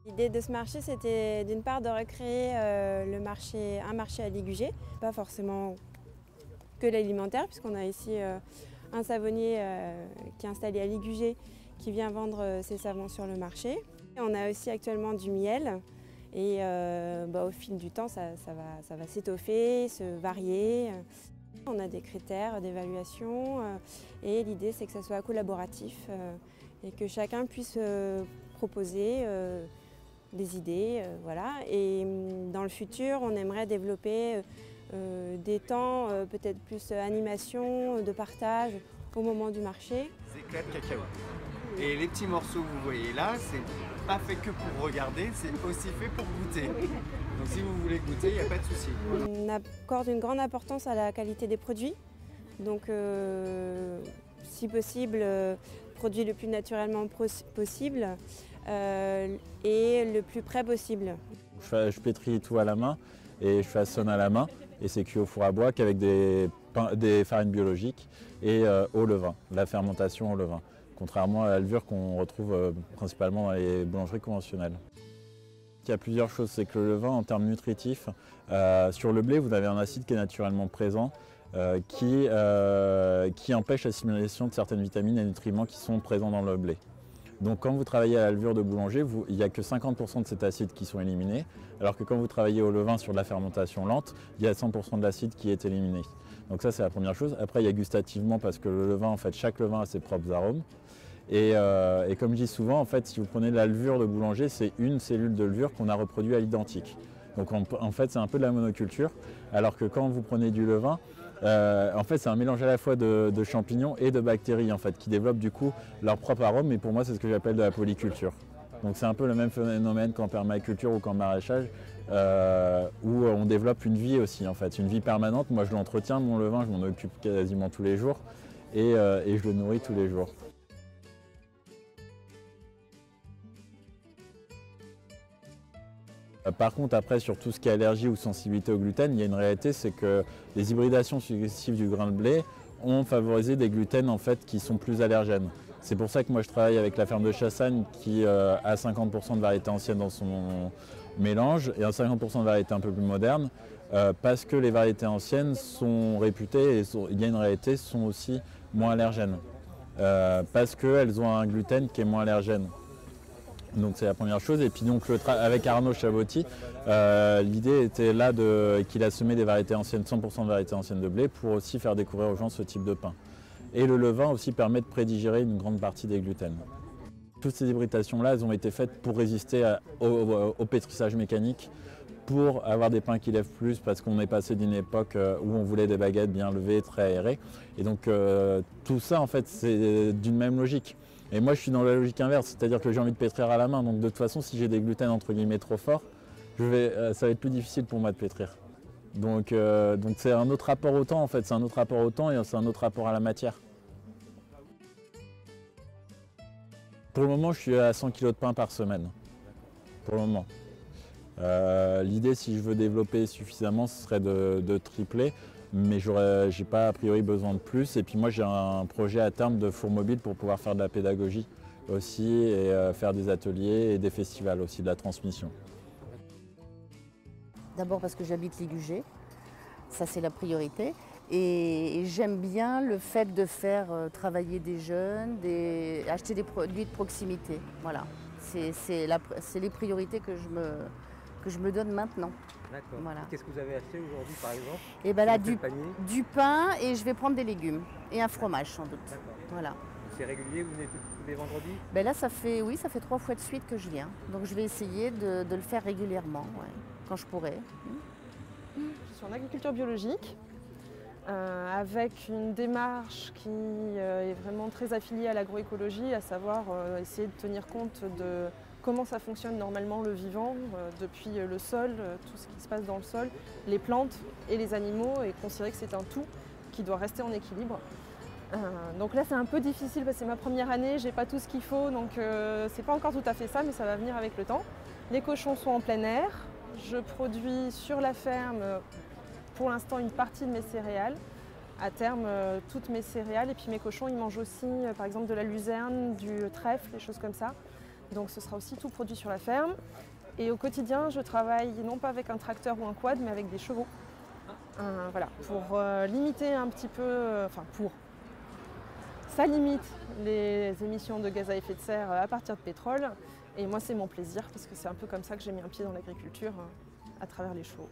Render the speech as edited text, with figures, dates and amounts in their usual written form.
L'idée de ce marché, c'était d'une part de recréer un marché à Ligugé, pas forcément que l'alimentaire, puisqu'on a ici un savonnier qui est installé à Ligugé qui vient vendre ses savons sur le marché. On a aussi actuellement du miel et au fil du temps, ça va s'étoffer, se varier. On a des critères d'évaluation et l'idée c'est que ça soit collaboratif et que chacun puisse proposer des idées. Voilà. Et dans le futur, on aimerait développer des temps peut-être plus animation, de partage au moment du marché. Des éclats de cacao. Et les petits morceaux que vous voyez là, c'est pas fait que pour regarder, c'est aussi fait pour goûter. Donc si vous voulez goûter, il n'y a pas de souci. On accorde une grande importance à la qualité des produits. Donc si possible, produit le plus naturellement possible et le plus près possible. Je pétris tout à la main et je façonne à la main et c'est cuit au four à bois qu'avec des farines biologiques et au levain, la fermentation au levain, contrairement à la levure qu'on retrouve principalement dans les boulangeries conventionnelles. Il y a plusieurs choses, c'est que le levain en termes nutritifs, sur le blé vous avez un acide qui est naturellement présent qui empêche l'assimilation de certaines vitamines et nutriments qui sont présents dans le blé. Donc quand vous travaillez à la levure de boulanger, il n'y a que 50% de cet acide qui sont éliminés, alors que quand vous travaillez au levain sur de la fermentation lente, il y a 100% de l'acide qui est éliminé. Donc ça c'est la première chose. Après il y a gustativement parce que le levain, en fait, chaque levain a ses propres arômes. Et comme je dis souvent, en fait, si vous prenez de la levure de boulanger, c'est une cellule de levure qu'on a reproduit à l'identique. Donc en fait c'est un peu de la monoculture, alors que quand vous prenez du levain, en fait c'est un mélange à la fois de champignons et de bactéries en fait, qui développent du coup leur propre arôme, mais pour moi c'est ce que j'appelle de la polyculture. Donc c'est un peu le même phénomène qu'en permaculture ou qu'en maraîchage, où on développe une vie aussi en fait, une vie permanente. Moi je l'entretiens, mon levain, je m'en occupe quasiment tous les jours et je le nourris tous les jours. Par contre, après, sur tout ce qui est allergie ou sensibilité au gluten, il y a une réalité, c'est que les hybridations successives du grain de blé ont favorisé des gluten en fait, qui sont plus allergènes. C'est pour ça que moi je travaille avec la ferme de Chassagne qui a 50% de variétés anciennes dans son mélange et un 50% de variétés un peu plus modernes, parce que les variétés anciennes sont réputées, et il y a une réalité, sont aussi moins allergènes, parce qu'elles ont un gluten qui est moins allergène. Donc c'est la première chose. Et puis donc avec Arnaud Chabotti, l'idée était là qu'il a semé des variétés anciennes, 100% de variétés anciennes de blé, pour aussi faire découvrir aux gens ce type de pain. Et le levain aussi permet de prédigérer une grande partie des gluten. Toutes ces hybridations-là, elles ont été faites pour résister au pétrissage mécanique, pour avoir des pains qui lèvent plus, parce qu'on est passé d'une époque où on voulait des baguettes bien levées, très aérées. Et donc tout ça, en fait, c'est d'une même logique. Et moi, je suis dans la logique inverse, c'est-à-dire que j'ai envie de pétrir à la main. Donc de toute façon, si j'ai des gluten entre guillemets trop forts, ça va être plus difficile pour moi de pétrir. Donc c'est un autre rapport au temps, en fait. C'est un autre rapport au temps et c'est un autre rapport à la matière. Pour le moment, je suis à 100 kg de pain par semaine. Pour le moment. L'idée, si je veux développer suffisamment, ce serait de tripler, mais j'ai pas a priori besoin de plus. Et puis moi, j'ai un projet à terme de four mobile pour pouvoir faire de la pédagogie aussi et faire des ateliers et des festivals aussi, de la transmission. D'abord parce que j'habite Ligugé, ça c'est la priorité. Et j'aime bien le fait de faire travailler des jeunes, acheter des produits de proximité. Voilà, c'est les priorités que je me donne maintenant. D'accord. Voilà. Qu'est-ce que vous avez acheté aujourd'hui par exemple? Et ben là, du pain et je vais prendre des légumes et un fromage sans doute. Voilà. C'est régulier, vous venez tous les vendredis? Ben là, ça fait 3 fois de suite que je viens. Donc je vais essayer de le faire régulièrement, ouais, quand je pourrai. Je suis en agriculture biologique, avec une démarche qui est vraiment très affiliée à l'agroécologie, à savoir essayer de tenir compte de comment ça fonctionne normalement le vivant, depuis le sol, tout ce qui se passe dans le sol, les plantes et les animaux, et considérer que c'est un tout qui doit rester en équilibre. Donc là c'est un peu difficile parce que c'est ma première année, j'ai pas tout ce qu'il faut, donc c'est pas encore tout à fait ça, mais ça va venir avec le temps. Les cochons sont en plein air, je produis sur la ferme pour l'instant une partie de mes céréales, à terme toutes mes céréales, et puis mes cochons ils mangent aussi par exemple de la luzerne, du trèfle, des choses comme ça. Donc ce sera aussi tout produit sur la ferme. Et au quotidien, je travaille non pas avec un tracteur ou un quad, mais avec des chevaux. Voilà, pour limiter un petit peu, ça limite les émissions de gaz à effet de serre à partir de pétrole. Et moi, c'est mon plaisir, parce que c'est un peu comme ça que j'ai mis un pied dans l'agriculture, à travers les chevaux.